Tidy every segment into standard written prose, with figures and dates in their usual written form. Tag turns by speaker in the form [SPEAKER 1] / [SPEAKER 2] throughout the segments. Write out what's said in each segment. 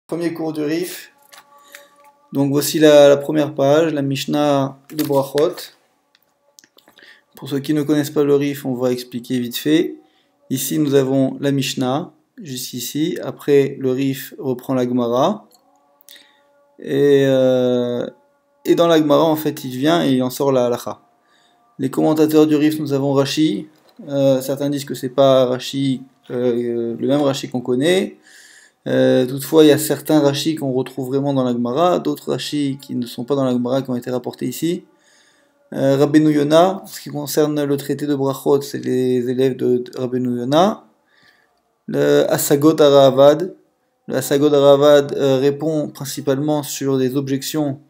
[SPEAKER 1] Premier cours du Rif. Donc voici la première page, la Mishnah de Brachot. Pour ceux qui ne connaissent pas le Rif, on va expliquer vite fait. Ici nous avons la Mishnah, juste ici. Après le Rif reprend la Gemara. Et dans la Gemara, en fait, il vient et il en sort la halacha. Les commentateurs du Rif, nous avons Rashi. Certains disent que c'est pas Rashi, le même Rashi qu'on connaît. Toutefois, il y a certains rachis qu'on retrouve vraiment dans la Gemara, d'autres rachis qui ne sont pas dans la Gemara, qui ont été rapportés ici. Rabbeinu Yona, en ce qui concerne le traité de Brachot, c'est les élèves de Rabbeinu Yona. Le Hasagot Aravad, répond principalement sur des objections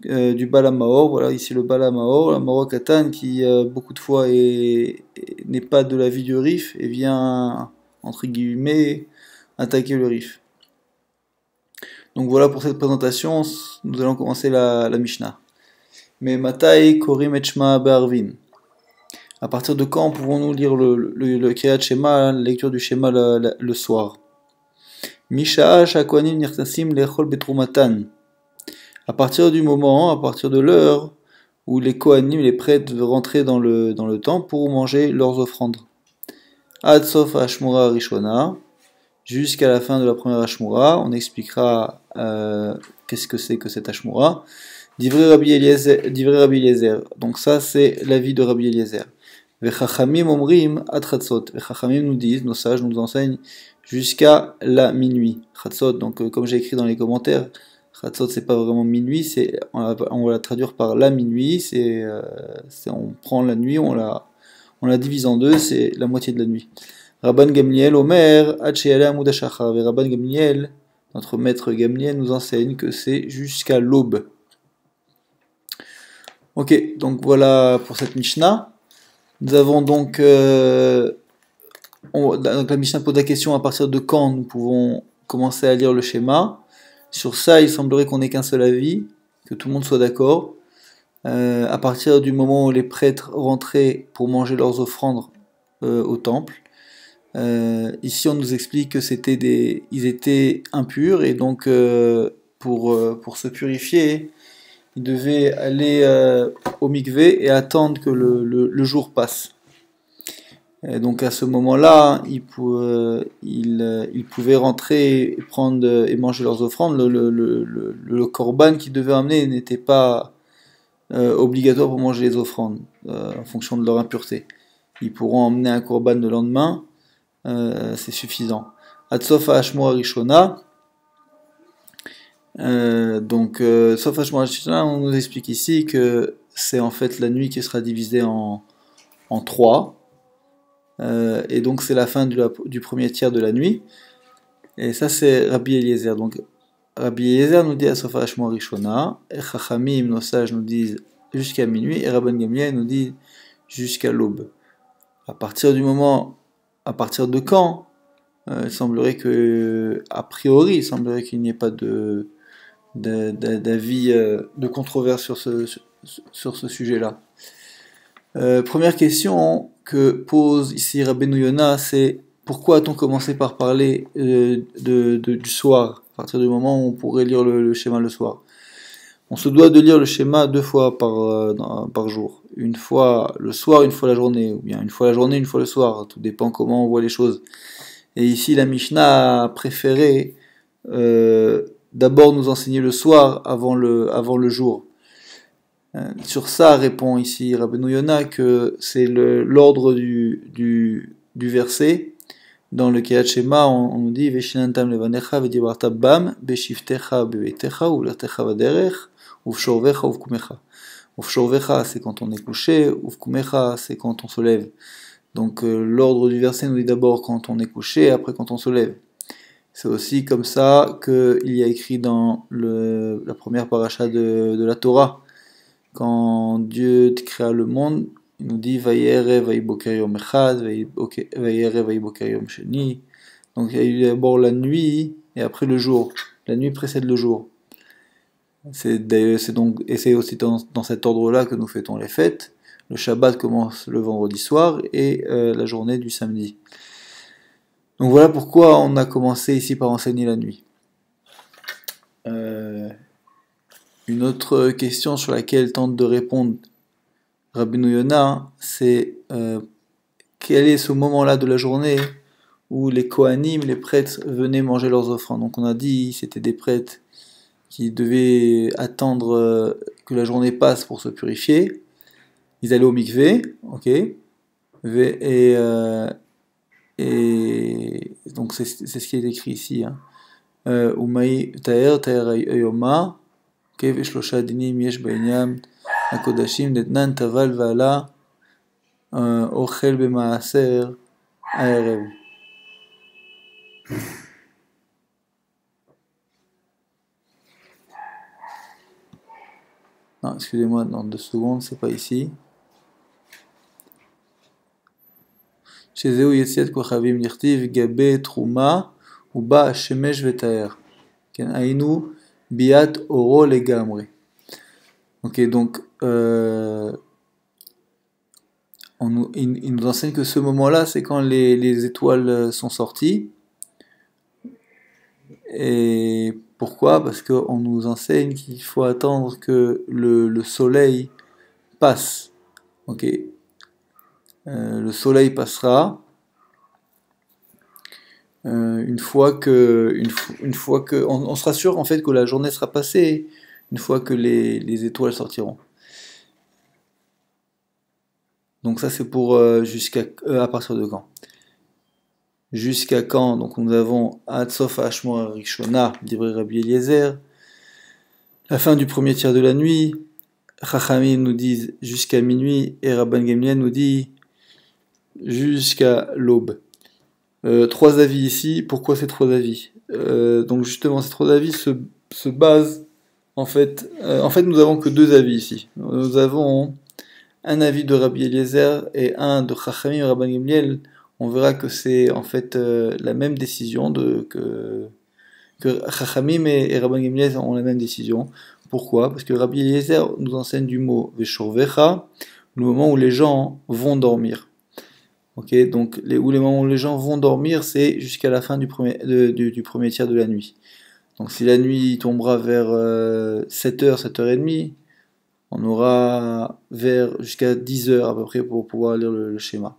[SPEAKER 1] du Bala Maor. Voilà, ici le Bala Maor, la Maor Katan, qui beaucoup de fois n'est pas de la vie du Rif et vient, entre guillemets, attaquer le Rif. Donc voilà pour cette présentation, nous allons commencer la Mishnah. Mais Matai Korim et Shema Be'arvin. À partir de quand pouvons-nous lire le Kriyat Shema, la lecture du Shema le soir? Misha Shakwanim Nirtasim Lechol Betrumatan. À partir du moment, à partir de l'heure où les Kohanim, les prêtres, rentraient dans le temple pour manger leurs offrandes. Ad Sof Ashmura Rishona. Jusqu'à la fin de la première Ashmura, on expliquera qu'est-ce que c'est que cette Ashmura. Divrei Rabbi Eliezer. Donc ça, c'est l'avis de Rabbi Eliezer. Vechachamim omrim ad chatzot. Vechachamim nous disent, nos sages nous enseignent jusqu'à la minuit. Chatzot, donc comme j'ai écrit dans les commentaires, chatzot c'est pas vraiment minuit, on va la traduire par la minuit. On prend la nuit, on la divise en deux, c'est la moitié de la nuit. Rabban Gamliel Omer, Hachéala Moudachachar. Et Rabban Gamliel, notre maître Gamliel, nous enseigne que c'est jusqu'à l'aube. Ok, donc voilà pour cette Mishnah. Nous avons donc. La Mishnah pose la question à partir de quand nous pouvons commencer à lire le schéma. Sur ça, il semblerait qu'on n'ait qu'un seul avis, que tout le monde soit d'accord. À partir du moment où les prêtres rentraient pour manger leurs offrandes au temple. Ici on nous explique que ils étaient impurs et donc pour se purifier ils devaient aller au mikvé et attendre que le jour passe. Et donc à ce moment-là ils pouvaient rentrer et prendre et manger leurs offrandes. Le korban qu'ils devaient amener n'était pas obligatoire pour manger les offrandes en fonction de leur impureté. Ils pourront emmener un korban le lendemain. C'est suffisant. Atsof Hashmura Rishona. Sof Hashmura Rishona, on nous explique ici que c'est en fait la nuit qui sera divisée en trois. Et donc c'est la fin du premier tiers de la nuit. Et ça c'est Rabbi Eliezer. Donc Rabbi Eliezer nous dit Atsof Hashmura Rishona. Et Chachamim, nos sages, nous disent jusqu'à minuit. Et Rabban Gamliel nous dit jusqu'à l'aube. À partir de quand il semblerait que, a priori, il semblerait qu'il n'y ait pas d'avis, de controverse sur ce sujet-là. Première question que pose ici Rabbeinu Yona, c'est pourquoi a-t-on commencé par parler du soir, à partir du moment où on pourrait lire le schéma le soir? On se doit de lire le schéma 2 fois par jour. Une fois le soir, une fois la journée, ou bien une fois la journée, une fois le soir. Tout dépend comment on voit les choses. Et ici, la Mishnah a préféré d'abord nous enseigner le soir avant le jour. Sur ça répond ici Rabbeinu Yona que c'est l'ordre du verset. Dans le Kriyat Shema, on nous dit Veshinantam levanecha vedibarta bam beshiftecha beveitecha ulertecha vaderech uvshorvecha uvkumecha. Uvshorvecha c'est quand on est couché, uvkumecha c'est quand on se lève. Donc l'ordre du verset nous dit d'abord quand on est couché, après quand on se lève. C'est aussi comme ça qu'il y a écrit dans la première paracha de la Torah. Quand Dieu créa le monde, il nous dit Vayere Vayboker Yom Echad, Vayere Vayboker Yom Sheni. Donc il y a eu d'abord la nuit et après le jour. La nuit précède le jour. C'est aussi dans cet ordre-là que nous fêtons les fêtes. Le Shabbat commence le vendredi soir et la journée du samedi. Donc voilà pourquoi on a commencé ici par enseigner la nuit. Euh, une autre question sur laquelle tente de répondre Rabbeinu Yona, c'est quel est ce moment-là de la journée où les Kohanim, les prêtres, venaient manger leurs offrandes. Donc on a dit c'était des prêtres qui devaient attendre que la journée passe pour se purifier. Ils allaient au mikvé, ok, et donc c'est ce qui est écrit ici. Umay taer ayoma, kev shlosha dinim yesh ba'inyan hakodashim netnan taval va'ala ochel b'maaser ha'erev. Non, excusez-moi, dans 2 secondes, c'est pas ici. שזהו יציאת כוכבים נכתיב גבי תרומה ובא השמש ותאר. כן, היינו ביאת אורו לגמרי. Ok, donc il nous enseigne que ce moment-là, c'est quand les étoiles sont sorties. Et pourquoi? Parce qu'on nous enseigne qu'il faut attendre que le soleil passe. Ok, le soleil passera une fois que on sera sûr en fait que la journée sera passée une fois que les étoiles sortiront. Donc ça c'est pour à partir de quand? Jusqu'à quand? Donc nous avons Ad Sof Hashmor Rishona d'Ivrei Rabbi Eliezer, la fin du premier tiers de la nuit. Chachamim nous disent jusqu'à minuit et Rabban Gamliel nous dit jusqu'à l'aube. 3 avis ici. Pourquoi ces 3 avis? Donc justement ces 3 avis se basent en fait nous avons que 2 avis ici. Nous avons un avis de Rabbi Eliezer et un de Chachamim et Rabban Gamliel. On verra que c'est en fait la même décision que Chachamim et Rabban Gamliel ont la même décision. Pourquoi? Parce que Rabbi Eliezer nous enseigne du mot Veshorvecha, le moment où les gens vont dormir. Ok, donc les moments où les gens vont dormir, c'est jusqu'à la fin du premier tiers de la nuit. Donc si la nuit tombera vers 7h, 7h30, on aura jusqu'à 10h à peu près pour pouvoir lire le schéma.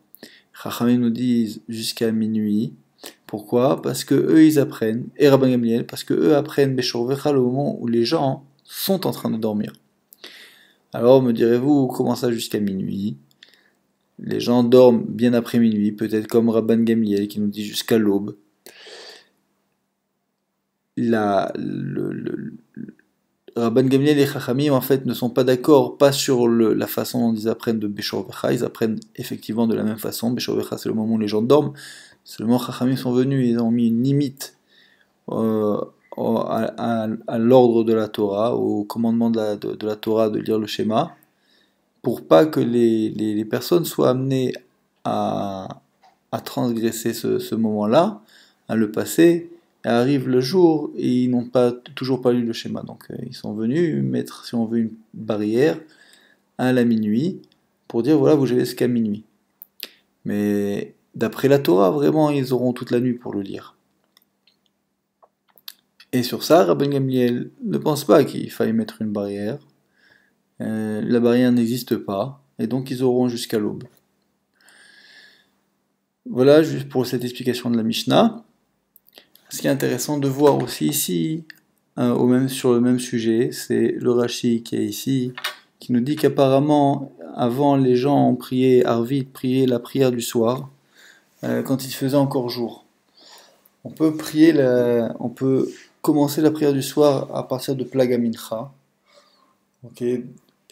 [SPEAKER 1] Chachamim nous disent jusqu'à minuit. Pourquoi? Parce que eux ils apprennent, et Rabban Gamliel, parce que eux apprennent Beshorvecha le moment où les gens sont en train de dormir. Alors me direz-vous, comment ça jusqu'à minuit? Les gens dorment bien après minuit, peut-être comme Rabban Gamliel qui nous dit jusqu'à l'aube. Rabban Gamliel et Chachamim en fait ne sont pas d'accord, pas sur la façon dont ils apprennent de Beshorvecha, ils apprennent effectivement de la même façon. Beshorvecha c'est le moment où les gens dorment, seulement Chachamim sont venus, ils ont mis une limite à l'ordre de la Torah, au commandement de la Torah de lire le schéma, pour pas que les personnes soient amenées à transgresser ce moment-là, à le passer, et arrive le jour et ils n'ont toujours pas lu le schéma. Donc ils sont venus mettre, si on veut, une barrière à la minuit, pour dire voilà, vous avez jusqu'à minuit. Mais d'après la Torah, vraiment, ils auront toute la nuit pour le lire. Et sur ça, Rabban Gamliel ne pense pas qu'il faille mettre une barrière. La barrière n'existe pas, et donc ils auront jusqu'à l'aube. Voilà, juste pour cette explication de la Mishnah. Ce qui est intéressant de voir aussi ici, sur le même sujet, c'est le Rashi qui est ici, qui nous dit qu'apparemment, avant les gens ont prié Arvit, prié la prière du soir, quand il faisait encore jour. On peut commencer la prière du soir à partir de Plaga Mincha. Ok.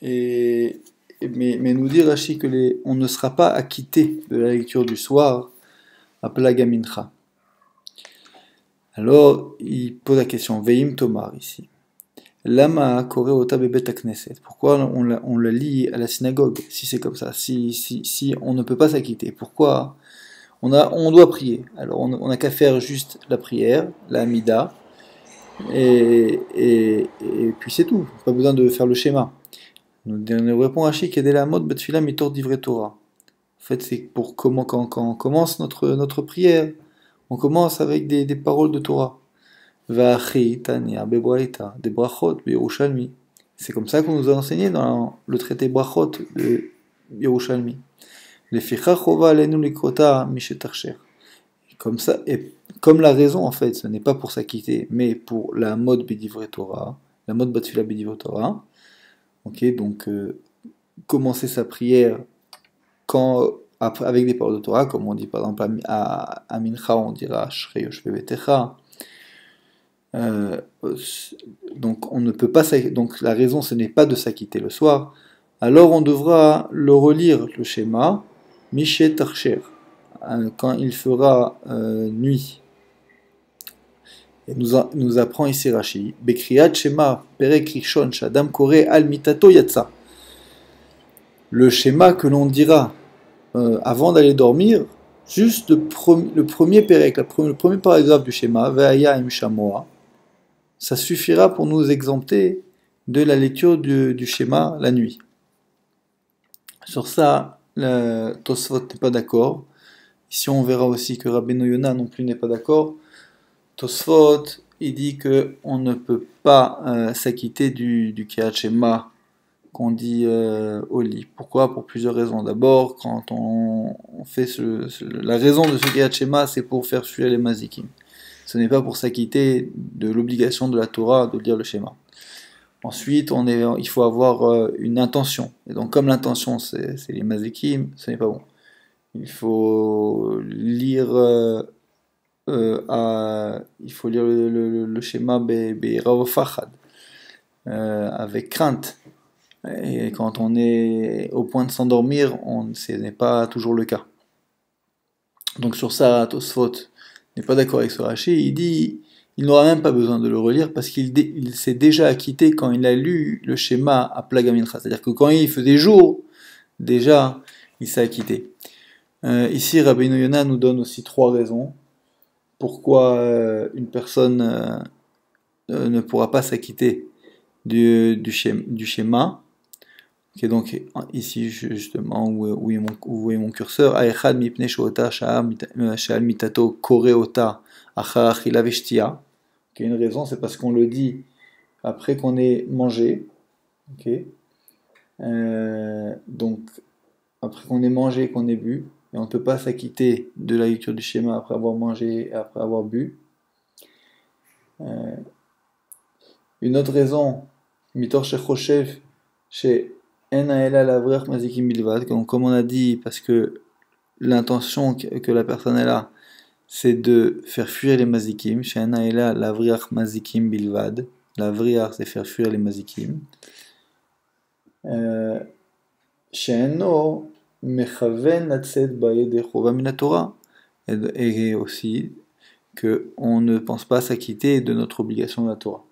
[SPEAKER 1] Mais nous dit Rashi que on ne sera pas acquitté de la lecture du soir à Plaga Mincha. Alors, il pose la question, Veim Tomar ici. Lama Koreota Bebet Knesset. Pourquoi on la lit à la synagogue si c'est comme ça, si on ne peut pas s'acquitter? Pourquoi on doit prier? Alors, on n'a qu'à faire juste la prière, la Hamida, et puis c'est tout. Pas besoin de faire le schéma. Nous répond Rashi qui est la mode Betfila Mitor d'Ivre Torah. En fait, c'est pour quand on commence notre prière, on commence avec des paroles de Torah. Va'achi tania bebraita, des brachot Yerushalmi. C'est comme ça qu'on nous a enseigné dans le traité brachot de Yerushalmi. Leficha chova alenu likrota mishetarcher. Comme ça, et comme la raison en fait, ce n'est pas pour s'acquitter, mais pour la mode B'divrei Torah, la mode Batfila B'divrei Torah. Ok, donc commencer sa prière avec des paroles de Torah, comme on dit par exemple à Mincha, on dira Shrei Yoshve Betecha. Donc on ne peut pas, donc la raison ce n'est pas de s'acquitter le soir, alors on devra le relire le schéma Mishet Tarcher quand il fera nuit. Et nous apprend ici Rashi Bekriyat Shema Perek Rishon Shadam Kore Al Mitato Yatsa. Le schéma que l'on dira avant d'aller dormir, juste le premier perek, le premier paragraphe du schéma Ve'aya Im Shamoa, ça suffira pour nous exempter de la lecture du schéma la nuit. Sur ça, Tosfot n'est pas d'accord. Ici, on verra aussi que Rabbeinu Yona non plus n'est pas d'accord. Tosfot, il dit qu'on ne peut pas s'acquitter du Kriyat Shema qu'on dit au lit. Pourquoi? Pour plusieurs raisons. D'abord, quand on fait la raison de ce Kriyat Shema, c'est pour faire fuir les mazikim. Ce n'est pas pour s'acquitter de l'obligation de la Torah de lire le schéma. Ensuite, il faut avoir une intention. Et donc, comme l'intention, c'est les mazikim, ce n'est pas bon. Il faut lire, le schéma Be'Ravofachad, avec crainte. Et quand on est au point de s'endormir, ce n'est pas toujours le cas. Donc sur ça, Tosfot n'est pas d'accord avec ce Rashi. Il dit il n'aura même pas besoin de le relire parce qu'il s'est déjà acquitté quand il a lu le schéma à Plaga Mincha. C'est-à-dire que quand il faisait jour, déjà, il s'est acquitté. Ici, Rabbeinu Yona nous donne aussi 3 raisons pourquoi une personne ne pourra pas s'acquitter du schéma. Okay, donc ici justement où vous voyez mon curseur, Aechad mipnei she'ota she'al mitato koreota achar achila veshtia. Une raison, c'est parce qu'on le dit après qu'on ait mangé. Okay. Donc après qu'on ait mangé, qu'on ait bu, et on ne peut pas s'acquitter de la lecture du schéma après avoir mangé et après avoir bu. Une autre raison, mitor shechoshev chez comme on a dit, parce que l'intention que la personne est là, c'est de faire fuir les mazikim. Lavriach, c'est faire fuir les mazikim. Et aussi qu'on ne pense pas s'acquitter de notre obligation de la Torah.